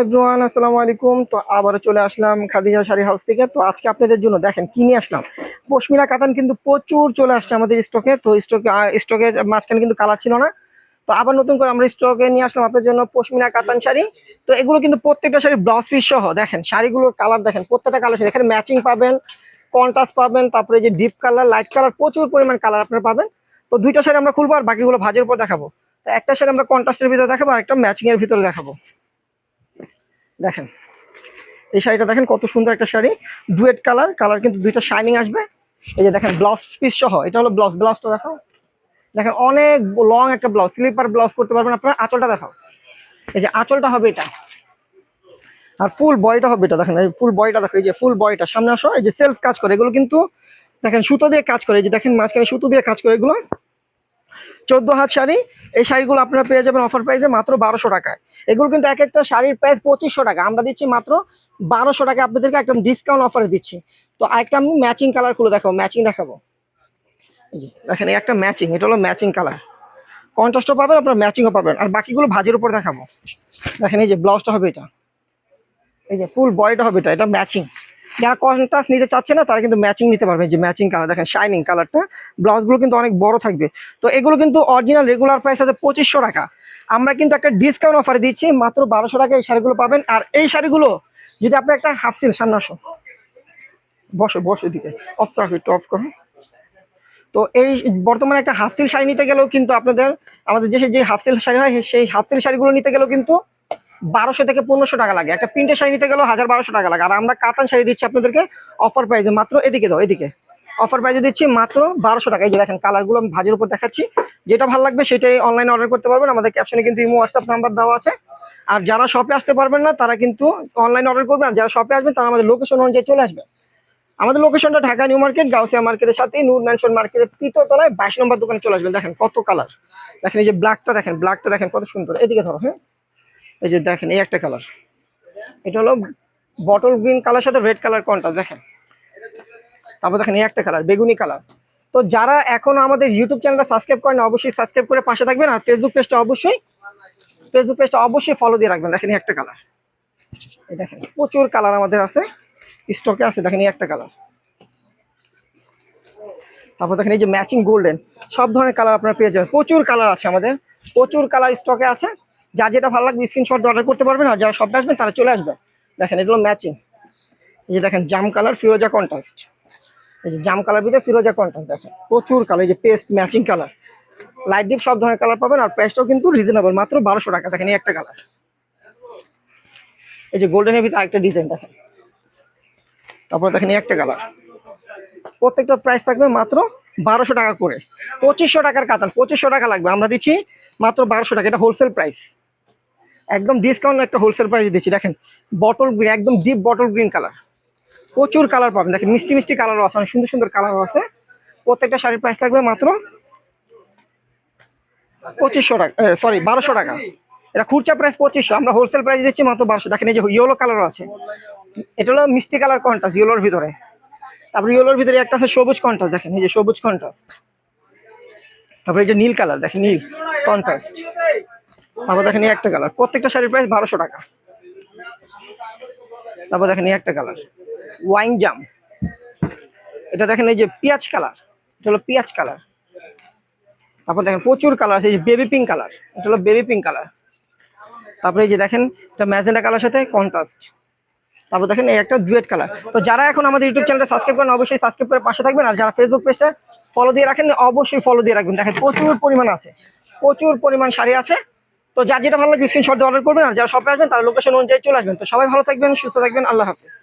Everyone, আসসালামু আলাইকুম। তো আবারও চলে আসলাম খাদিজা শাড়ি হাউস থেকে। তো আজকে আপনাদের জন্য দেখেন কি নিয়ে আসলাম। পশমিনা কাতান কিন্তু প্রচুর চলে আসছে আমাদের স্টকে। তো স্টকে মাঝখানে কিন্তু কালার ছিল না। তো আবার নতুন করে আমরা স্টকে নিয়ে আসলাম আপনাদের জন্য পশমিনা কাতান শাড়ি। তো এগুলো কিন্তু প্রত্যেকটা শাড়ি ব্লাউজ পিস সহ দেখেন, শাড়িগুলোর কালার দেখেন, প্রত্যেকটা কালার এখানে ম্যাচিং পাবেন, কন্ট্রাস্ট পাবেন, তারপরে যে ডিপ কালার, লাইট কালার, প্রচুর পরিমাণ কালার আপনারা পাবেন। তো দুইটা শাড়ি আমরা খুলবো আর বাকিগুলো ভাজের উপর দেখাবো। তো একটা শাড়ি আমরা কন্ট্রাস্টের ভিতরে দেখাবো আর একটা ম্যাচিং এর ভিতরে দেখাবো। দেখেন এই শাড়িটা দেখেন কত সুন্দর একটা শাড়ি, ডুয়েট কালার, কালার কিন্তু দুইটা শাইনিং আসবে। এই যে দেখেন ব্লাউজ পিস সহ, এটা হলো ব্লাউজটা দেখাও। দেখেন অনেক লং একটা ব্লাউজ, স্লিপার ব্লাউজ করতে পারবেন আপনারা। আঁচলটা দেখাও, এই যে আঁচলটা হবে এটা, আর ফুল বয়টা হবে এটা। দেখেন এই ফুল বয়টা দেখো, এই যে ফুল বয়টা সামনে আসো। এই যে সেলফ কাজ করে এগুলো কিন্তু, দেখেন সুতো দিয়ে কাজ করে, এই যে দেখেন মাঝখানে সুতো দিয়ে কাজ করে এগুলো। 14 হাত শাড়ি। এই শাড়িগুলো আপনারা পেয়ে যাবেন অফার প্রাইসে মাত্র 1200 টাকায়। এগুলো কিন্তু এক একটা শাড়ির প্রাইস 2500 টাকা, আমরা দিচ্ছি মাত্র 1200 টাকা আপনাদেরকে একদম ডিসকাউন্ট অফারে দিচ্ছি। তো আরেকটা আমি ম্যাচিং কালার খুলে দেখাবো, ম্যাচিং দেখাবো। এই যে দেখেন এই একটা ম্যাচিং, এটা হলো ম্যাচিং কালার, কন্ট্রাস্টও পাবেন আপনার, ম্যাচিংও পাবেন। আর বাকিগুলো ভাজের উপর দেখাবো। দেখেন এই যে ব্লাউজটা হবে এটা, এই যে ফুল বডিটা হবে এটা, এটা ম্যাচিং। যারা কন্ট্রাস্ট নিতে চাচ্ছে না তারা কিন্তু ম্যাচিং নিতে পারবে। যে ম্যাচিং কালার দেখেন, শাইনিং কালারটা, ব্লাউজগুলো কিন্তু অনেক বড় থাকবে। তো এগুলো কিন্তু অরিজিনাল রেগুলার প্রাইস আছে 2500 টাকা, আমরা কিন্তু একটা ডিসকাউন্ট অফারে দিচ্ছি মাত্র 1200 টাকা এই শাড়িগুলো পাবেন। আর এই শাড়িগুলো যদি আপনি একটা হাফ সিল, সামনে আসো, বসো বসো, এদিকে অফ করো, একটু অফ করো। তো এই বর্তমানে একটা হাফ সিল শাড়ি নিতে গেলেও কিন্তু আপনাদের, আমাদের দেশে যে হাফ সিল শাড়ি হয় সেই হাফ সিল শাড়িগুলো নিতে গেলেও কিন্তু 1200 থেকে 1500 টাকা লাগে। একটা প্রিন্টের শাড়ি নিতে গেলেও 1200 টাকা লাগে। আর আমরা কাতান শাড়ি দিচ্ছি আপনাদেরকে অফার প্রাইসে মাত্র, এদিকে দাও, এদিকে অফার প্রাইসে দিচ্ছি মাত্র 1200 টাকা। এই যে দেখেন কালারগুলো আমি ভাজের উপর দেখাচ্ছি, যেটা ভালো লাগবে সেটাই অনলাইনে অর্ডার করতে পারবেন। আমাদের ক্যাপশনে কিন্তু ইমো হোয়াটসঅ্যাপ নাম্বার দেওয়া আছে। আর যারা শপে আসতে পারবেন না তারা কিন্তু অনলাইনে অর্ডার করবেন। আর যারা শপে আসবেন তারা আমাদের লোকেশন অনুযায়ী চলে আসবেন। আমাদের লোকেশনটা ঢাকা নিউ মার্কেট, গাউসিয়া মার্কেটের সাথে নূর ম্যানশন মার্কেটের 3য় তলায় 22 নম্বর দোকানে চলে আসবেন। দেখেন কত কালার, দেখেন এই যে ব্ল্যাকটা দেখেন, ব্ল্যাকটা দেখেন কত সুন্দর। এদিকে ধরো, হ্যাঁ এই যে দেখেন এই একটা কালার, এটা হলো বটল গ্রিন কালার সাথে রেড কালার কন্ট্রাস্ট দেখেন। তারপর দেখেন এই একটা কালার বেগুনি কালার। তো যারা এখনো আমাদের ইউটিউব চ্যানেলটা সাবস্ক্রাইব করেন অবশ্যই সাবস্ক্রাইব করে পাশে থাকবেন। আর ফেসবুক পেজটা অবশ্যই ফলো দিয়ে রাখবেন। দেখেন এই একটা কালার, এই দেখেন প্রচুর কালার আমাদের আছে, স্টকে আছে। দেখেন এই একটা কালার। তারপর দেখেন এই যে ম্যাচিং গোল্ডেন, সব ধরনের কালার আপনারা পেয়ে যাবেন। প্রচুর কালার আছে আমাদের, প্রচুর কালার স্টকে আছে। যার যেটা ভালো লাগবে স্ক্রিনশট দিয়ে অর্ডার করতে পারবেন। আর যারা শপে আসবেন তারা চলে আসবেন। দেখেন এগুলো ম্যাচিং, এই যে দেখেন জাম কালার, ফিরোজা কন্ট্রাস্ট, এই যে জাম কালার ভিতরে ফিরোজা কন্ট্রাস্ট দেখেন প্রচুর কালার। এই যে paste matching colour, light deep, সব ধরনের কালার পাবেন। আর প্রাইসটাও কিন্তু রিজনেবল, মাত্র 1200 টাকা। দেখেন এই একটা কালার, এই যে গোল্ডেনের ভিতরে আরেকটা ডিজাইন দেখেন। তারপর দেখেন এই একটা কালার। প্রত্যেকটা প্রাইস থাকবে মাত্র 1200 টাকা করে। 2500 টাকার কাতান, 2500 টাকা লাগবে, আমরা দিচ্ছি মাত্র 1200 টাকা। এটা হোলসেল প্রাইস, একদম ডিসকাউন্ট একটা হোলসেল প্রাইস দিচ্ছি। দেখেন বটল গ্রিন, একদম ডিপ বটল গ্রিন কালার, প্রচুর কালার পাবেন। দেখেন মিষ্টি মিষ্টি কালারও আছে, অনেক সুন্দর সুন্দর কালারও আছে। প্রত্যেকটা শাড়ির প্রাইস থাকবে মাত্র 2500 টাকা, সরি 1200 টাকা। এটা খুচরা প্রাইস 2500, আমরা হোলসেল প্রাইস দিচ্ছি মাত্র 1200। দেখেন এই যে ইয়েলো কালারও আছে, এটা হলো মিষ্টি কালার কন্ট্রাস্ট ইয়েলোর ভিতরে। তারপরে ইয়েলোর ভিতরে একটা আছে সবুজ কন্ট্রাস্ট, দেখেন এই যে সবুজ কন্ট্রাস্ট। তারপরে এই যে নীল কালার, দেখেন নীল কন্ট্রাস্ট। তারপর দেখেন এই একটা কালার, প্রত্যেকটা শাড়ির প্রাইস 1200 টাকা। তারপর দেখেন এই একটা কালার ওয়াইন জাম, এটা দেখেন এই যে পিঁয়াজ কালার, এটা হলো পিঁয়াজ কালার। তারপর দেখেন প্রচুর কালার আছে, এই যে বেবি পিঙ্ক কালার, এটা হলো বেবি পিঙ্ক কালার। তারপরে এই যে দেখেন এটা ম্যাজেন্ডা কালার সাথে কন্ট্রাস্ট। তারপর দেখেন এই একটা ডুয়েট কালার। তো যারা এখন আমাদের ইউটিউব চ্যানেলটা সাবস্ক্রাইব করেন অবশ্যই সাবস্ক্রাইব করে পাশে থাকবেন। আর যারা ফেসবুক পেজটা ফলো দিয়ে রাখেন অবশ্যই ফলো দিয়ে রাখবেন। দেখেন প্রচুর পরিমাণ আছে, প্রচুর পরিমাণ শাড়ি আছে। তো যার যেটা ভালো লাগবে স্ক্রিনশট দিয়ে অর্ডার করবেন। আর যারা শপে আসবেন তারা লোকেশন অনুযায়ী চলে আসবেন। তো সবাই ভালো থাকবেন, সুস্থ থাকবেন, আল্লাহ হাফেজ।